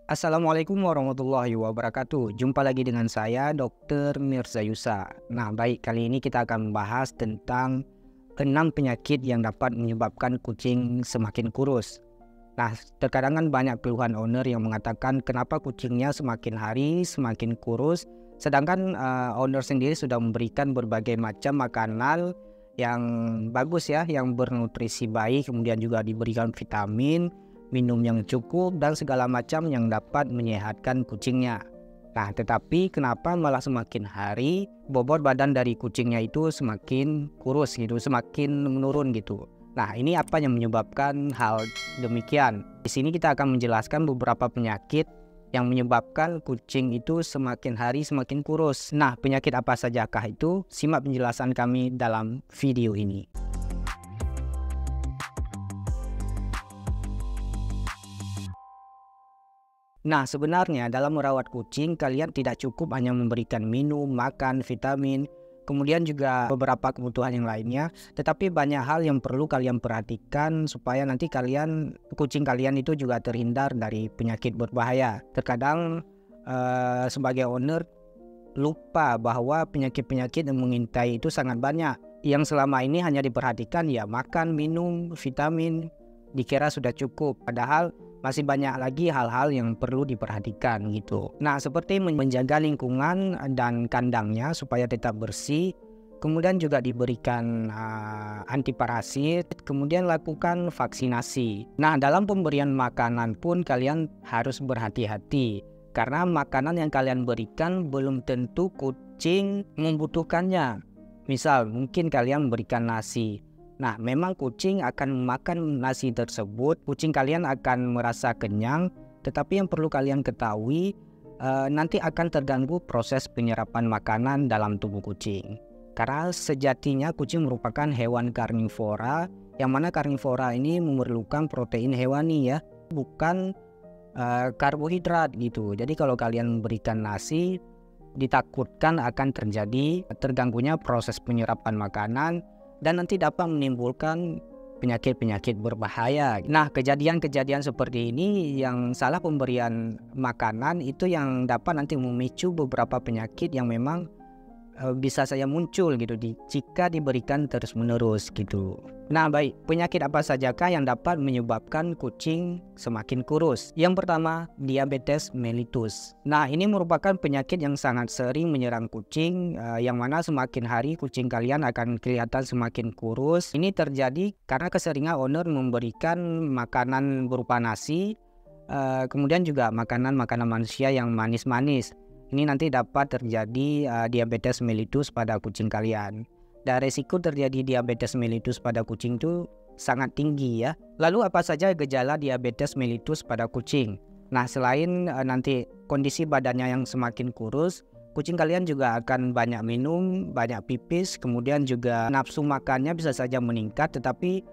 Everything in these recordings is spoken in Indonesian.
Assalamualaikum warahmatullahi wabarakatuh. Jumpa lagi dengan saya, Dr. Mirza Yusa. Nah, baik, kali ini kita akan membahas tentang 6 penyakit yang dapat menyebabkan kucing semakin kurus. Nah, terkadang kan banyak keluhan owner yang mengatakan kenapa kucingnya semakin hari semakin kurus, sedangkan owner sendiri sudah memberikan berbagai macam makanan yang bagus ya, yang bernutrisi baik, kemudian juga diberikan vitamin, minum yang cukup, dan segala macam yang dapat menyehatkan kucingnya. Nah, tetapi kenapa malah semakin hari bobot badan dari kucingnya itu semakin kurus gitu, semakin menurun gitu. Nah, ini apa yang menyebabkan hal demikian? Di sini kita akan menjelaskan beberapa penyakit yang menyebabkan kucing itu semakin hari semakin kurus. Nah, penyakit apa sajakah itu? Simak penjelasan kami dalam video ini. Nah, sebenarnya dalam merawat kucing, kalian tidak cukup hanya memberikan minum, makan, vitamin, kemudian juga beberapa kebutuhan yang lainnya, tetapi banyak hal yang perlu kalian perhatikan supaya nanti kucing kalian itu juga terhindar dari penyakit berbahaya. Terkadang sebagai owner lupa bahwa penyakit-penyakit yang mengintai itu sangat banyak. Yang selama ini hanya diperhatikan ya makan, minum, vitamin, dikira sudah cukup. Padahal masih banyak lagi hal-hal yang perlu diperhatikan gitu. Nah, seperti menjaga lingkungan dan kandangnya supaya tetap bersih, kemudian juga diberikan anti parasit, kemudian lakukan vaksinasi. Nah, dalam pemberian makanan pun kalian harus berhati-hati, karena makanan yang kalian berikan belum tentu kucing membutuhkannya. Misal, mungkin kalian memberikan nasi. Nah, memang kucing akan makan nasi tersebut, kucing kalian akan merasa kenyang, tetapi yang perlu kalian ketahui, nanti akan terganggu proses penyerapan makanan dalam tubuh kucing. Karena sejatinya kucing merupakan hewan karnivora, yang mana karnivora ini memerlukan protein hewani ya, bukan karbohidrat gitu. Jadi kalau kalian memberikan nasi, ditakutkan akan terjadi terganggunya proses penyerapan makanan, dan nanti dapat menimbulkan penyakit-penyakit berbahaya. Nah, kejadian-kejadian seperti ini yang salah pemberian makanan itu yang dapat nanti memicu beberapa penyakit yang memang bisa saja muncul gitu jika diberikan terus-menerus gitu. Nah, baik, penyakit apa sajakah yang dapat menyebabkan kucing semakin kurus? Yang pertama, diabetes mellitus. Nah, ini merupakan penyakit yang sangat sering menyerang kucing, yang mana semakin hari kucing kalian akan kelihatan semakin kurus. Ini terjadi karena keseringan owner memberikan makanan berupa nasi, kemudian juga makanan-makanan manusia yang manis-manis. Ini nanti dapat terjadi diabetes mellitus pada kucing kalian. Dan resiko terjadi diabetes mellitus pada kucing itu sangat tinggi ya. Lalu apa saja gejala diabetes mellitus pada kucing? Nah, selain nanti kondisi badannya yang semakin kurus, kucing kalian juga akan banyak minum, banyak pipis, kemudian juga nafsu makannya bisa saja meningkat, tetapi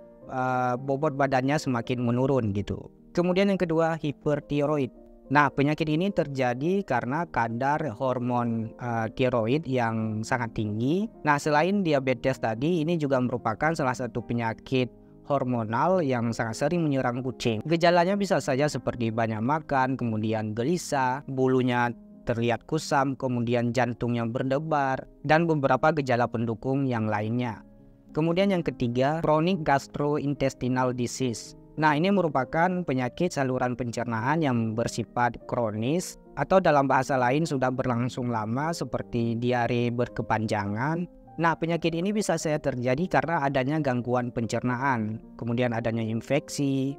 bobot badannya semakin menurun gitu. Kemudian yang kedua, hipertiroid. Nah, penyakit ini terjadi karena kadar hormon tiroid yang sangat tinggi. Nah, selain diabetes tadi, ini juga merupakan salah satu penyakit hormonal yang sangat sering menyerang kucing. Gejalanya bisa saja seperti banyak makan, kemudian gelisah, bulunya terlihat kusam, kemudian jantungnya berdebar, dan beberapa gejala pendukung yang lainnya. Kemudian yang ketiga, chronic gastrointestinal disease. Nah, ini merupakan penyakit saluran pencernaan yang bersifat kronis atau dalam bahasa lain sudah berlangsung lama seperti diare berkepanjangan. Nah, penyakit ini bisa saja terjadi karena adanya gangguan pencernaan, kemudian adanya infeksi,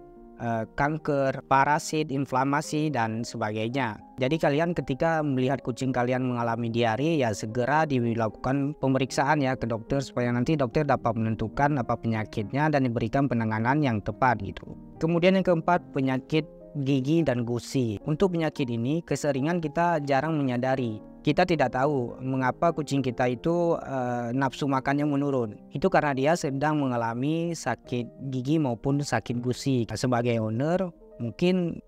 kanker, parasit, inflamasi, dan sebagainya. Jadi kalian ketika melihat kucing kalian mengalami diare, ya segera dilakukan pemeriksaan ya ke dokter supaya nanti dokter dapat menentukan apa penyakitnya dan diberikan penanganan yang tepat gitu. Kemudian yang keempat, penyakit gigi dan gusi. Untuk penyakit ini keseringan kita jarang menyadari. Kita tidak tahu mengapa kucing kita itu nafsu makannya menurun. Itu karena dia sedang mengalami sakit gigi maupun sakit gusi. Sebagai owner, mungkin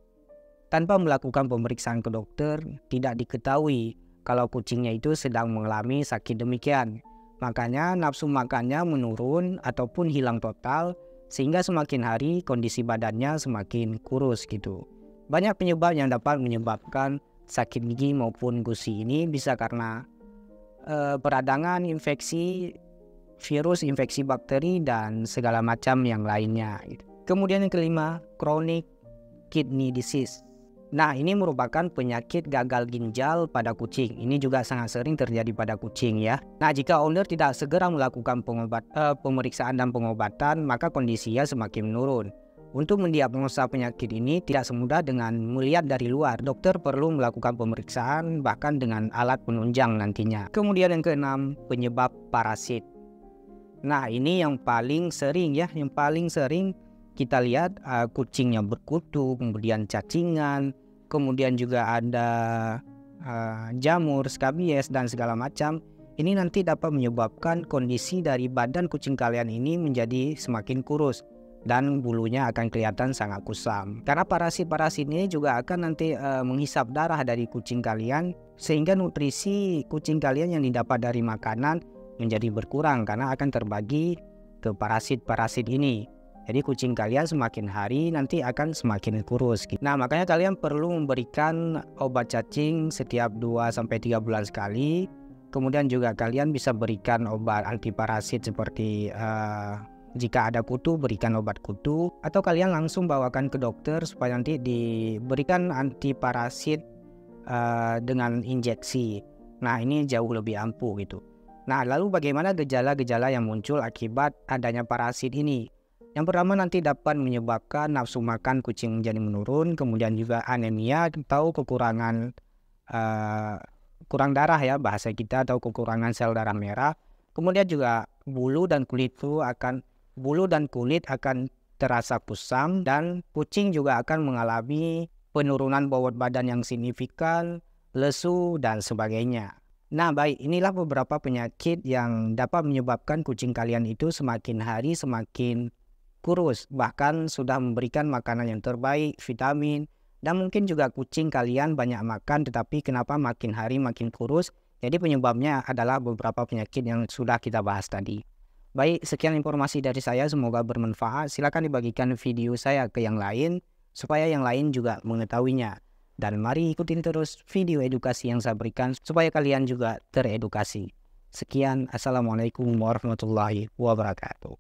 tanpa melakukan pemeriksaan ke dokter, tidak diketahui kalau kucingnya itu sedang mengalami sakit demikian. Makanya nafsu makannya menurun ataupun hilang total, sehingga semakin hari kondisi badannya semakin kurus gitu. Banyak penyebab yang dapat menyebabkan sakit gigi maupun gusi ini, bisa karena peradangan infeksi virus, infeksi bakteri, dan segala macam yang lainnya. Kemudian yang kelima, chronic kidney disease. Nah, ini merupakan penyakit gagal ginjal pada kucing. Ini juga sangat sering terjadi pada kucing ya. Nah, jika owner tidak segera melakukan pemeriksaan dan pengobatan, maka kondisinya semakin menurun. Untuk mendiagnosa penyakit ini tidak semudah dengan melihat dari luar. Dokter perlu melakukan pemeriksaan bahkan dengan alat penunjang nantinya. Kemudian yang keenam, penyebab parasit. Nah, ini yang paling sering ya, yang paling sering kita lihat kucingnya berkutu, kemudian cacingan, kemudian juga ada jamur, skabies, dan segala macam. Ini nanti dapat menyebabkan kondisi dari badan kucing kalian ini menjadi semakin kurus dan bulunya akan kelihatan sangat kusam. Karena parasit-parasit ini juga akan nanti menghisap darah dari kucing kalian, sehingga nutrisi kucing kalian yang didapat dari makanan menjadi berkurang karena akan terbagi ke parasit-parasit ini. Jadi kucing kalian semakin hari nanti akan semakin kurus. Nah, makanya kalian perlu memberikan obat cacing setiap 2-3 bulan sekali. Kemudian juga kalian bisa berikan obat antiparasit seperti jika ada kutu, berikan obat kutu. Atau kalian langsung bawakan ke dokter supaya nanti diberikan antiparasit dengan injeksi. Nah, ini jauh lebih ampuh gitu. Nah, lalu bagaimana gejala-gejala yang muncul akibat adanya parasit ini? Yang pertama, nanti dapat menyebabkan nafsu makan kucing menjadi menurun, kemudian juga anemia atau kekurangan kurang darah ya bahasa kita, atau kekurangan sel darah merah. Kemudian juga bulu dan kulit akan terasa kusam, dan kucing juga akan mengalami penurunan bobot badan yang signifikan, lesu, dan sebagainya. Nah, baik, inilah beberapa penyakit yang dapat menyebabkan kucing kalian itu semakin hari semakin kurus, bahkan sudah memberikan makanan yang terbaik, vitamin, dan mungkin juga kucing kalian banyak makan tetapi kenapa makin hari makin kurus. Jadi penyebabnya adalah beberapa penyakit yang sudah kita bahas tadi. Baik, sekian informasi dari saya, semoga bermanfaat. Silakan dibagikan video saya ke yang lain supaya yang lain juga mengetahuinya. Dan mari ikutin terus video edukasi yang saya berikan supaya kalian juga teredukasi. Sekian, assalamualaikum warahmatullahi wabarakatuh.